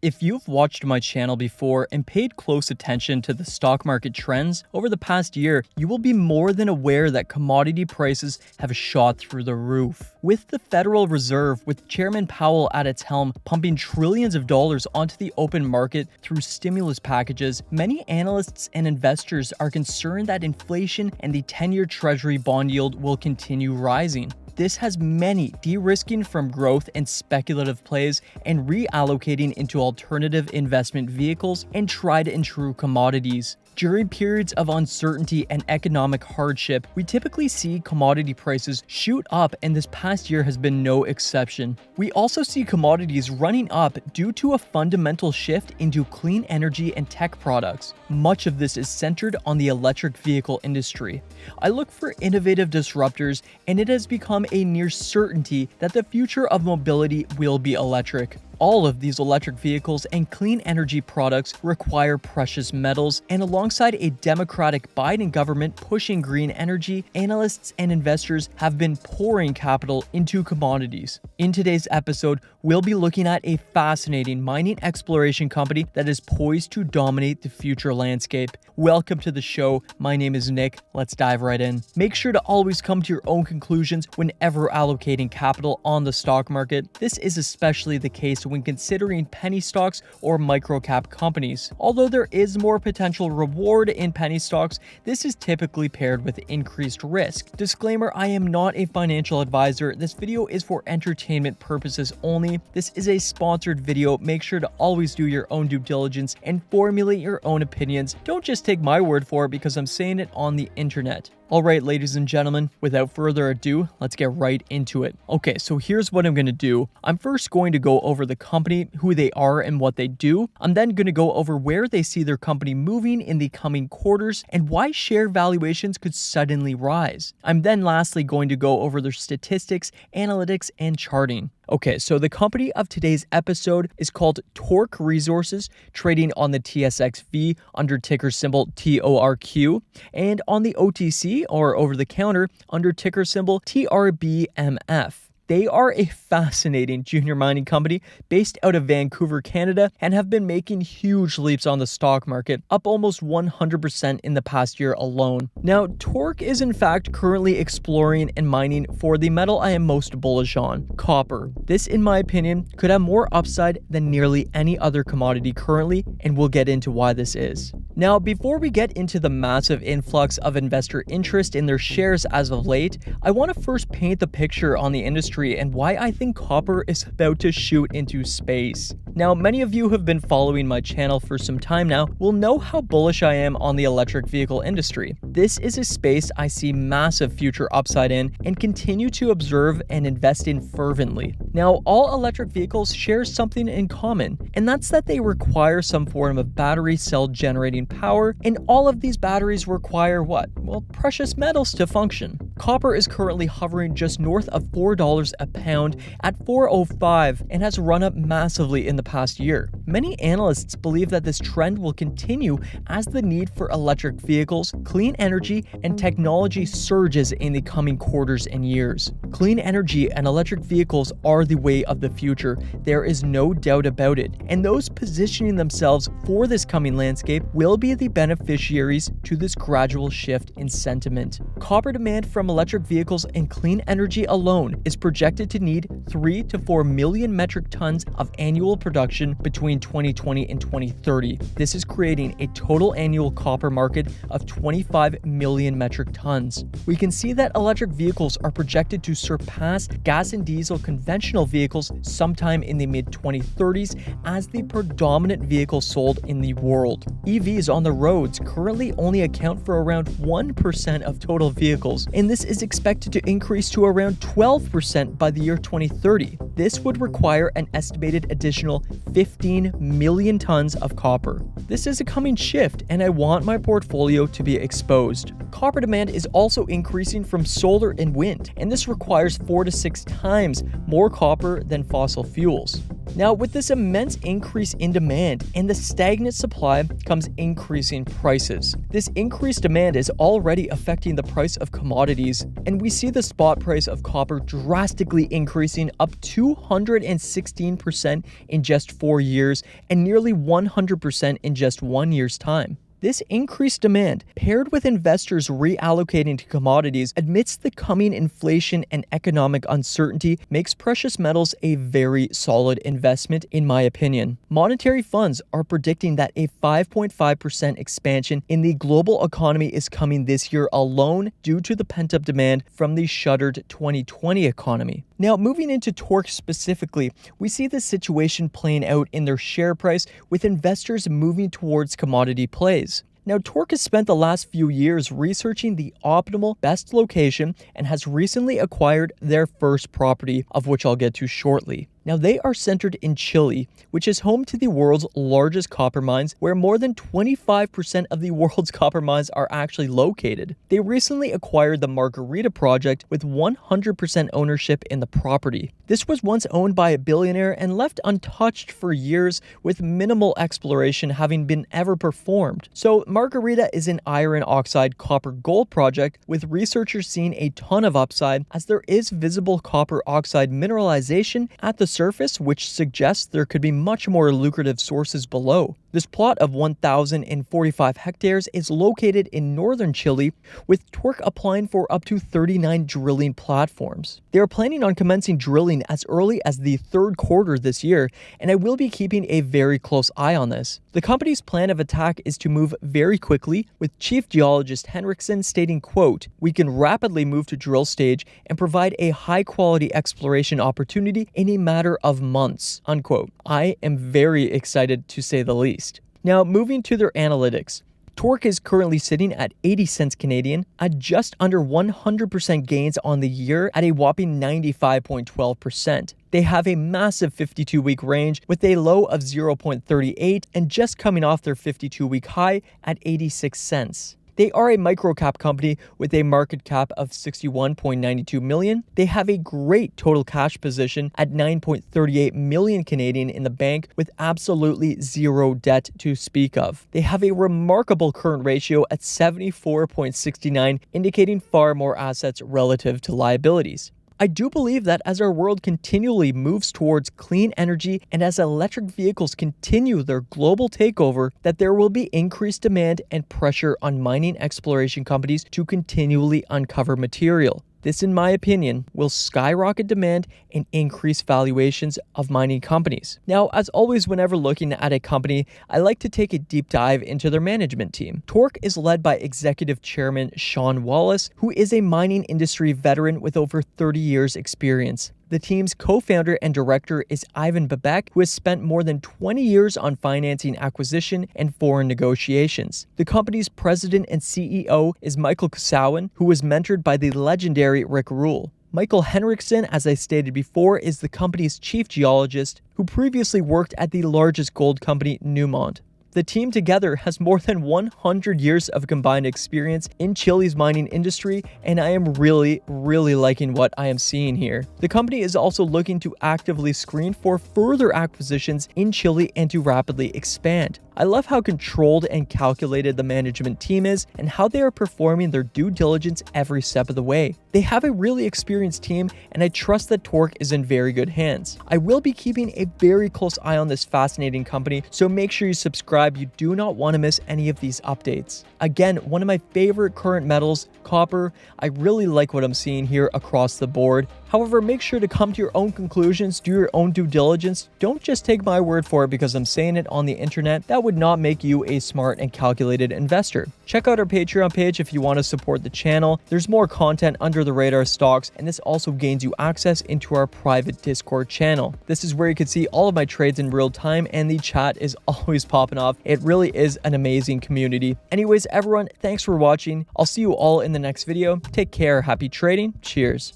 If you've watched my channel before and paid close attention to the stock market trends over the past year, you will be more than aware that commodity prices have shot through the roof. With the Federal Reserve, with Chairman Powell at its helm, pumping trillions of dollars onto the open market through stimulus packages, many analysts and investors are concerned that inflation and the 10-year Treasury bond yield will continue rising. This has many de-risking from growth and speculative plays and reallocating into alternative investment vehicles and tried and true commodities. During periods of uncertainty and economic hardship, we typically see commodity prices shoot up, and this past year has been no exception. We also see commodities running up due to a fundamental shift into clean energy and tech products. Much of this is centered on the electric vehicle industry. I look for innovative disruptors, and it has become a near certainty that the future of mobility will be electric. All of these electric vehicles and clean energy products require precious metals, and alongside a Democratic Biden government pushing green energy, analysts and investors have been pouring capital into commodities. In today's episode, we'll be looking at a fascinating mining exploration company that is poised to dominate the future landscape. Welcome to the show. My name is Nick. Let's dive right in. Make sure to always come to your own conclusions whenever allocating capital on the stock market. This is especially the case when considering penny stocks or microcap companies. Although there is more potential reward in penny stocks, this is typically paired with increased risk. Disclaimer, I am not a financial advisor. This video is for entertainment purposes only. This is a sponsored video. Make sure to always do your own due diligence and formulate your own opinions. Don't just take my word for it because I'm saying it on the internet. Alright, ladies and gentlemen, without further ado, let's get right into it. Okay, so here's what I'm going to do. I'm first going to go over the company, who they are and what they do. I'm then going to go over where they see their company moving in the coming quarters and why share valuations could suddenly rise. I'm then lastly going to go over their statistics, analytics, and charting. Okay, so the company of today's episode is called Torque Resources, trading on the TSXV under ticker symbol TORQ, and on the OTC, or over the counter, under ticker symbol TRBMF. They are a fascinating junior mining company based out of Vancouver, Canada, and have been making huge leaps on the stock market, up almost 100% in the past year alone. Now, Torque is in fact currently exploring and mining for the metal I am most bullish on, copper. This, in my opinion, could have more upside than nearly any other commodity currently, and we'll get into why this is. Now, before we get into the massive influx of investor interest in their shares as of late, I want to first paint the picture on the industry and why I think copper is about to shoot into space. Now, many of you who have been following my channel for some time now will know how bullish I am on the electric vehicle industry. This is a space I see massive future upside in and continue to observe and invest in fervently. Now, all electric vehicles share something in common, and that's that they require some form of battery cell generating power, and all of these batteries require what? Well, precious metals to function. Copper is currently hovering just north of $4 a pound at $4.05 and has run up massively in the past year. Many analysts believe that this trend will continue as the need for electric vehicles, clean energy, and technology surges in the coming quarters and years. Clean energy and electric vehicles are the way of the future. There is no doubt about it, and those positioning themselves for this coming landscape will be the beneficiaries to this gradual shift in sentiment. Copper demand from electric vehicles and clean energy alone is projected to need 3 to 4 million metric tons of annual production between 2020 and 2030. This is creating a total annual copper market of 25 million metric tons. We can see that electric vehicles are projected to surpass gas and diesel conventional vehicles sometime in the mid-2030s as the predominant vehicle sold in the world. EVs on the roads currently only account for around 1% of total vehicles, and this is expected to increase to around 12% by the year 2030. This would require an estimated additional 15 million tons of copper. This is a coming shift, and I want my portfolio to be exposed. Copper demand is also increasing from solar and wind, and this requires 4 to 6 times more copper than fossil fuels. Now, with this immense increase in demand and the stagnant supply comes increasing prices. This increased demand is already affecting the price of commodities, and we see the spot price of copper drastically increasing up to 216% in just 4 years and nearly 100% in just 1 year's time. This increased demand, paired with investors reallocating to commodities amidst the coming inflation and economic uncertainty, makes precious metals a very solid investment, in my opinion. Monetary funds are predicting that a 5.5% expansion in the global economy is coming this year alone due to the pent-up demand from the shuttered 2020 economy. Now, moving into Torque specifically, we see this situation playing out in their share price, with investors moving towards commodity plays. Now, Torque has spent the last few years researching the optimal best location and has recently acquired their first property, of which I'll get to shortly. Now, they are centered in Chile, which is home to the world's largest copper mines, where more than 25% of the world's copper mines are actually located. They recently acquired the Margarita project with 100% ownership in the property. This was once owned by a billionaire and left untouched for years, with minimal exploration having been ever performed. So Margarita is an iron oxide copper gold project, with researchers seeing a ton of upside, as there is visible copper oxide mineralization at the surface, which suggests there could be much more lucrative sources below. This plot of 1,045 hectares is located in northern Chile, with Torque applying for up to 39 drilling platforms. They are planning on commencing drilling as early as the third quarter this year, and I will be keeping a very close eye on this. The company's plan of attack is to move very quickly, with Chief Geologist Henriksen stating, quote, "We can rapidly move to drill stage and provide a high-quality exploration opportunity in a matter of months," unquote. I am very excited, to say the least. Now, moving to their analytics. Torque is currently sitting at 80 cents Canadian, at just under 100% gains on the year at a whopping 95.12%. They have a massive 52-week range with a low of 0.38 and just coming off their 52-week high at 86 cents. They are a microcap company with a market cap of 61.92 million. They have a great total cash position at 9.38 million Canadian in the bank, with absolutely zero debt to speak of. They have a remarkable current ratio at 74.69, indicating far more assets relative to liabilities. I do believe that as our world continually moves towards clean energy and as electric vehicles continue their global takeover, that there will be increased demand and pressure on mining exploration companies to continually uncover material. This, in my opinion, will skyrocket demand and increase valuations of mining companies. Now, as always, whenever looking at a company, I like to take a deep dive into their management team. Torque is led by Executive Chairman Sean Wallace, who is a mining industry veteran with over 30 years experience. The team's co-founder and director is Ivan Babek, who has spent more than 20 years on financing acquisition and foreign negotiations. The company's president and CEO is Michael Kosowan, who was mentored by the legendary Rick Rule. Michael Henriksen, as I stated before, is the company's chief geologist, who previously worked at the largest gold company, Newmont. The team together has more than 100 years of combined experience in Chile's mining industry, and I am really liking what I am seeing here. The company is also looking to actively screen for further acquisitions in Chile and to rapidly expand. I love how controlled and calculated the management team is and how they are performing their due diligence every step of the way. They have a really experienced team, and I trust that Torque is in very good hands. I will be keeping a very close eye on this fascinating company, so make sure you subscribe. You do not want to miss any of these updates. Again, one of my favorite current metals, copper. I really like what I'm seeing here across the board. However, make sure to come to your own conclusions, do your own due diligence. Don't just take my word for it because I'm saying it on the internet. That would not make you a smart and calculated investor. Check out our Patreon page if you want to support the channel. There's more content under the radar stocks, and this also gains you access into our private Discord channel. This is where you can see all of my trades in real time, and the chat is always popping off. It really is an amazing community. Anyways, everyone, thanks for watching. I'll see you all in the next video. Take care. Happy trading. Cheers.